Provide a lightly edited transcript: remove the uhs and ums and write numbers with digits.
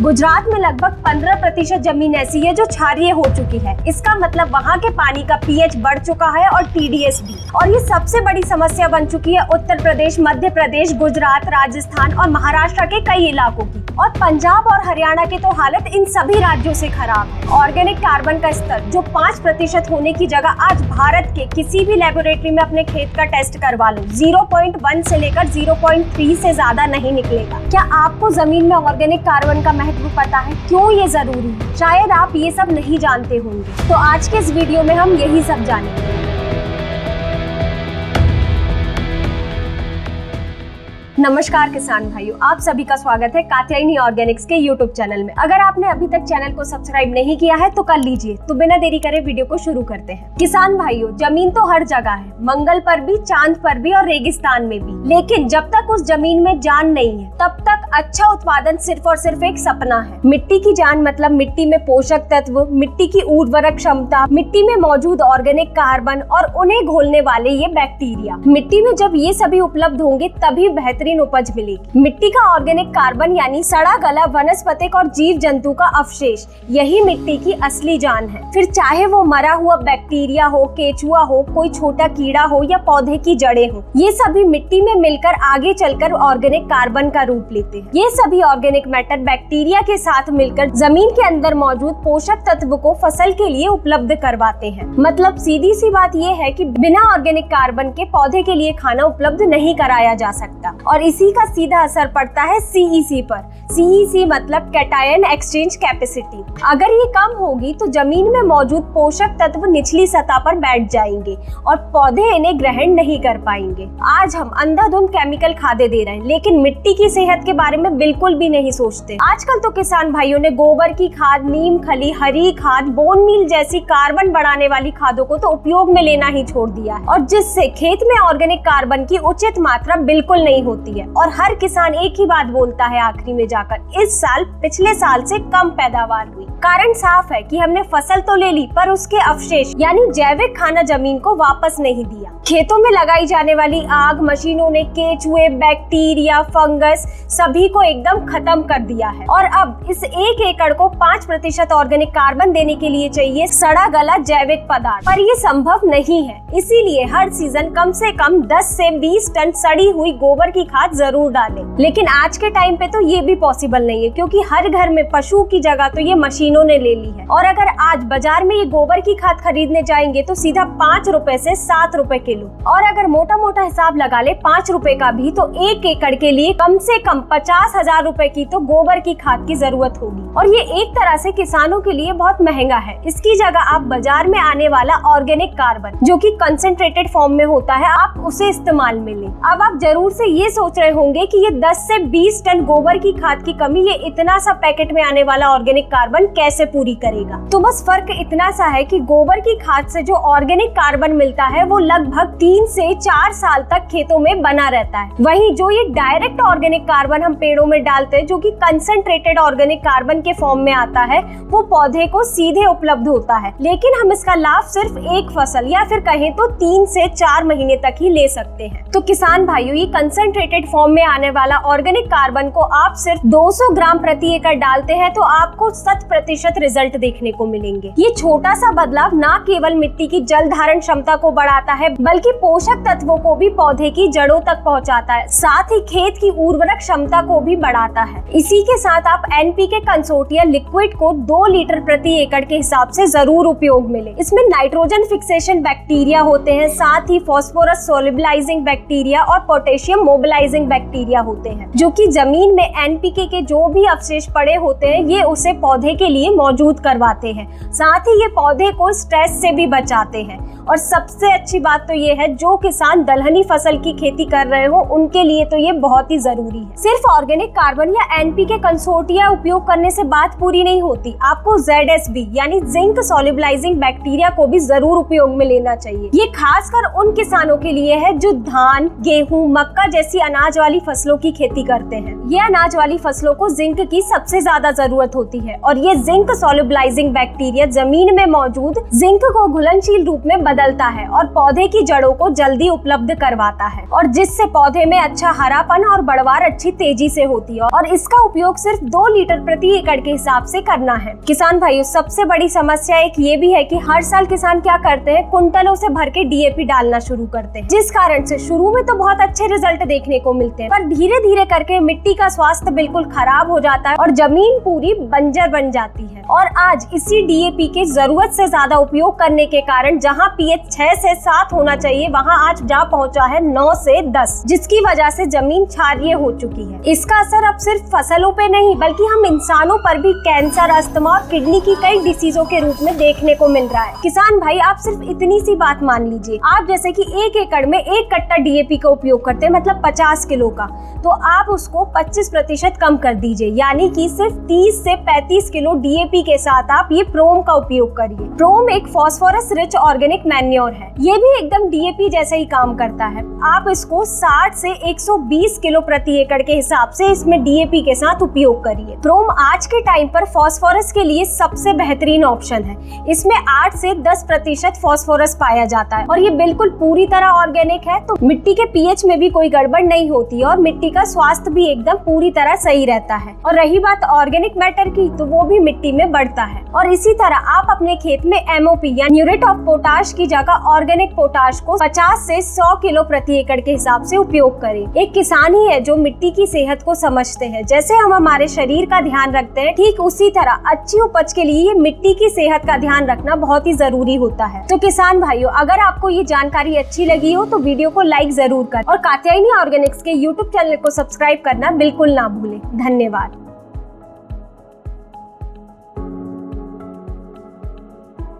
गुजरात में लगभग 15% जमीन ऐसी है जो क्षारीय हो चुकी है। इसका मतलब वहाँ के पानी का pH बढ़ चुका है और TDS भी। और ये सबसे बड़ी समस्या बन चुकी है उत्तर प्रदेश, मध्य प्रदेश, गुजरात, राजस्थान और महाराष्ट्र के कई इलाकों की। और पंजाब और हरियाणा की तो हालत इन सभी राज्यों से खराब है। ऑर्गेनिक कार्बन का स्तर जो 5% होने की जगह आज भारत के किसी भी लेबोरेटरी में अपने खेत का टेस्ट करवा लो, 0.1 से लेकर 0.3 से ज्यादा नहीं निकलेगा। क्या आपको जमीन में ऑर्गेनिक कार्बन का महत्व पता है? क्यों ये जरूरी है? शायद आप ये सब नहीं जानते होंगे। तो आज के इस वीडियो में हम यही सब जानेंगे। नमस्कार किसान भाइयों, आप सभी का स्वागत है कात्यायनी ऑर्गेनिक्स के YouTube चैनल में। अगर आपने अभी तक चैनल को सब्सक्राइब नहीं किया है तो कर लीजिए। तो बिना देरी करे वीडियो को शुरू करते हैं। किसान भाइयों, जमीन तो हर जगह है, मंगल पर भी, चांद पर भी और रेगिस्तान में भी। लेकिन जब तक उस जमीन में जान नहीं है तब तक अच्छा उत्पादन सिर्फ और सिर्फ एक सपना है। मिट्टी की जान मतलब मिट्टी में पोषक तत्व, मिट्टी की उर्वरक क्षमता, मिट्टी में मौजूद ऑर्गेनिक कार्बन और उन्हें घोलने वाले ये बैक्टीरिया। मिट्टी में जब ये सभी उपलब्ध होंगे तभी बेहतरीन उपज मिलेगी। मिट्टी का ऑर्गेनिक कार्बन यानी सड़ा गला वनस्पतिक और जीव जंतु का अवशेष, यही मिट्टी की असली जान है। फिर चाहे वो मरा हुआ बैक्टीरिया हो, केचुआ हो, कोई छोटा कीड़ा हो या पौधे की जड़ें हो, ये सभी मिट्टी में मिलकर आगे चलकर ऑर्गेनिक कार्बन का रूप लेते हैं। ये सभी ऑर्गेनिक मैटर बैक्टीरिया के साथ मिलकर जमीन के अंदर मौजूद पोषक तत्व को फसल के लिए उपलब्ध करवाते हैं। मतलब सीधी सी बात ये है कि बिना ऑर्गेनिक कार्बन के पौधे के लिए खाना उपलब्ध नहीं कराया जा सकता। और इसी का सीधा असर पड़ता है CEC पर। CEC मतलब कैटायन एक्सचेंज कैपेसिटी। अगर ये कम होगी तो जमीन में मौजूद पोषक तत्व निचली सतह पर बैठ जाएंगे और पौधे इन्हें ग्रहण नहीं कर पाएंगे। आज हम अंधाधुंध केमिकल खादे दे रहे हैं, लेकिन मिट्टी की सेहत के बारे में बिल्कुल भी नहीं सोचते। आजकल तो किसान भाइयों ने गोबर की खाद, नीम खली, हरी खाद, बोन मील जैसी कार्बन बढ़ाने वाली खादों को तो उपयोग में लेना ही छोड़ दिया है, और जिससे खेत में ऑर्गेनिक कार्बन की उचित मात्रा बिल्कुल नहीं होती है। और हर किसान एक ही बात बोलता है आखिरी में जाकर, इस साल पिछले साल से कम पैदावार हुई। कारण साफ है कि हमने फसल तो ले ली पर उसके अवशेष यानी जैविक खाना जमीन को वापस नहीं दिया। खेतों में लगाई जाने वाली आग मशीनों ने केचुए, बैक्टीरिया, फंगस सभी को एकदम खत्म कर दिया है। और अब इस 1 एकड़ को 5% ऑर्गेनिक कार्बन देने के लिए चाहिए सड़ा गला जैविक पदार्थ, पर ये संभव नहीं है। इसीलिए हर सीजन कम से कम 10 से 20 टन सड़ी हुई गोबर की खाद जरूर डालें। लेकिन आज के टाइम पे तो ये भी पॉसिबल नहीं है, क्योंकि हर घर में पशु की जगह तो ये मशीनों ने ले ली है। और अगर आज बाजार में ये गोबर की खाद खरीदने जाएंगे तो सीधा 5 रुपए से 7 रुपए किलो। और अगर मोटा मोटा हिसाब लगा ले 5 रुपए का भी, तो 1 एकड़ के लिए कम से कम 50,000 रुपए की तो गोबर की खाद की जरूरत होगी। और ये एक तरह से किसानों के लिए बहुत महंगा है। इसकी जगह आप बाजार में आने वाला ऑर्गेनिक कार्बन जो कि कंसंट्रेटेड फॉर्म में होता है, आप उसे इस्तेमाल में लें। अब आप जरूर से ये सोच रहे होंगे कि ये 10 से 20 टन गोबर की खाद की कमी ये इतना सा पैकेट में आने वाला ऑर्गेनिक कार्बन कैसे पूरी करेगा। तो बस फर्क इतना सा है कि गोबर की खाद से जो ऑर्गेनिक कार्बन मिलता है वो लगभग 3 से 4 साल तक खेतों में बना रहता है। वहीं जो ये डायरेक्ट ऑर्गेनिक कार्बन हम पेड़ों में डालते हैं, जो कि कंसंट्रेटेड ऑर्गेनिक कार्बन के फॉर्म में आता है, वो पौधे को सीधे उपलब्ध होता है। लेकिन हम इसका लाभ सिर्फ एक फसल या फिर कहें तो 3 से 4 महीने तक ही ले सकते हैं। तो किसान भाइयों, ये कंसंट्रेटेड फॉर्म में आने वाला ऑर्गेनिक कार्बन को आप सिर्फ 200 ग्राम प्रति एकड़ डालते हैं तो आपको 100% रिजल्ट देखने को मिलेंगे। ये छोटा सा बदलाव ना केवल मिट्टी की जल धारण क्षमता को बढ़ाता है, बल्कि पोषक तत्वों को भी पौधे की जड़ों तक पहुंचाता है, साथ ही खेत की उर्वरक क्षमता को भी बढ़ाता है। इसी के साथ आप NPK कंसोर्टिया लिक्विड को 2 लीटर प्रति एकड़ के हिसाब से जरूर उपयोग में लें। इसमें नाइट्रोजन फिक्सेशन बैक्टीरिया होते हैं, साथ ही फास्फोरस सोल्युबलाइजिंग बैक्टीरिया और पोटेशियम मोबिलाइजिंग बैक्टीरिया होते हैं, जो कि जमीन में NPK के जो भी अवशेष पड़े होते हैं ये उसे पौधे के लिए मौजूद करवाते हैं। साथ ही ये पौधे को स्ट्रेस से भी बचाते हैं। और सबसे अच्छी बात तो ये है, जो किसान दलहनी फसल की खेती कर रहे हो उनके लिए तो ये बहुत ही जरूरी है। सिर्फ ऑर्गेनिक कार्बन या NPK कंसोर्टिया उपयोग करने से बात पूरी नहीं होती, आपको ZSB यानी जिंक सोल्युबलाइजिंग बैक्टीरिया को भी जरूर उपयोग में लेना चाहिए। ये खासकर उन किसानों के लिए है जो धान, गेहूं, मक्का जैसी अनाज वाली फसलों की खेती करते हैं। ये अनाज वाली फसलों को जिंक की सबसे ज्यादा जरूरत होती है और ये जिंक सोल्युबलाइजिंग बैक्टीरिया जमीन में मौजूद जिंक को घुलनशील रूप में बदलता है और पौधे की जड़ों को जल्दी उपलब्ध करवाता है, और जिससे पौधे में अच्छा हरापन और बढ़वार अच्छी तेजी से होती है। और इसका उपयोग सिर्फ 2 लीटर प्रति एकड़ के हिसाब से करना है। किसान भाइयों, सबसे बड़ी समस्या एक ये भी है कि हर साल किसान क्या करते हैं, कुंटलों से भर के डीएपी डालना शुरू करते हैं, जिस कारण से शुरू में तो बहुत अच्छे रिजल्ट देखने को मिलते हैं, पर धीरे धीरे करके मिट्टी का स्वास्थ्य बिल्कुल खराब हो जाता है और जमीन पूरी बंजर बन जाती है। और आज इसी डीएपी के जरूरत से ज्यादा उपयोग करने के कारण जहां पीएच 6 से 7 होना चाहिए, वहां आज जा पहुंचा है 9 से 10, जिसकी वजह से जमीन क्षारीय हो चुकी है। इसका असर अब सिर्फ फसलों पे नहीं बल्कि हम इंसानों पर भी कैंसर, अस्थमा और किडनी की कई डिसीजों के रूप में देखने को मिल रहा है। किसान भाई, आप सिर्फ इतनी सी बात मान लीजिए, आप जैसे कि 1 एकड़ में 1 कट्टा डीएपी का उपयोग करते हैं, मतलब 50 किलो का, तो आप उसको 25% कम कर दीजिए, यानी कि सिर्फ 30 से 35 किलो डीएपी के साथ आप ये प्रोम का उपयोग करिए। प्रोम एक फॉस्फोरस रिच ऑर्गेनिक मैन्योर है, ये भी एकदम डीएपी जैसा ही काम करता है। आप इसको 60 से 120 किलो प्रति एकड़ के हिसाब से इसमें डीएपी के साथ उपयोग करिए। प्रोम आज के टाइम पर फॉस्फोरस के लिए सबसे बेहतरीन ऑप्शन है। इसमें 8 से 10% फॉस्फोरस पाया जाता है और ये बिल्कुल पूरी तरह ऑर्गेनिक है, तो मिट्टी के पीएच में भी कोई गड़बड़ नहीं होती और मिट्टी का स्वास्थ्य भी एकदम पूरी तरह सही रहता है। और रही बात ऑर्गेनिक मैटर की, तो वो भी मिट्टी में बढ़ता है। और इसी तरह आप अपने खेत में एमओपी या म्यूरेट ऑफ पोटाश की जगह ऑर्गेनिक पोटाश को 50 से 100 किलो प्रति एकड़ के हिसाब से उपयोग करें। एक किसान ही है जो मिट्टी की सेहत को समझते हैं। जैसे हम हमारे शरीर का ध्यान रखते हैं, ठीक उसी तरह अच्छी उपज के लिए मिट्टी की सेहत का ध्यान रखना बहुत ही जरूरी होता है। तो किसान भाइयों, अगर आपको ये जानकारी अच्छी लगी हो तो वीडियो को लाइक जरूर करें और कात्यायनी ऑर्गेनिक्स के यूट्यूब चैनल को सब्सक्राइब करना बिल्कुल ना भूलें। धन्यवाद।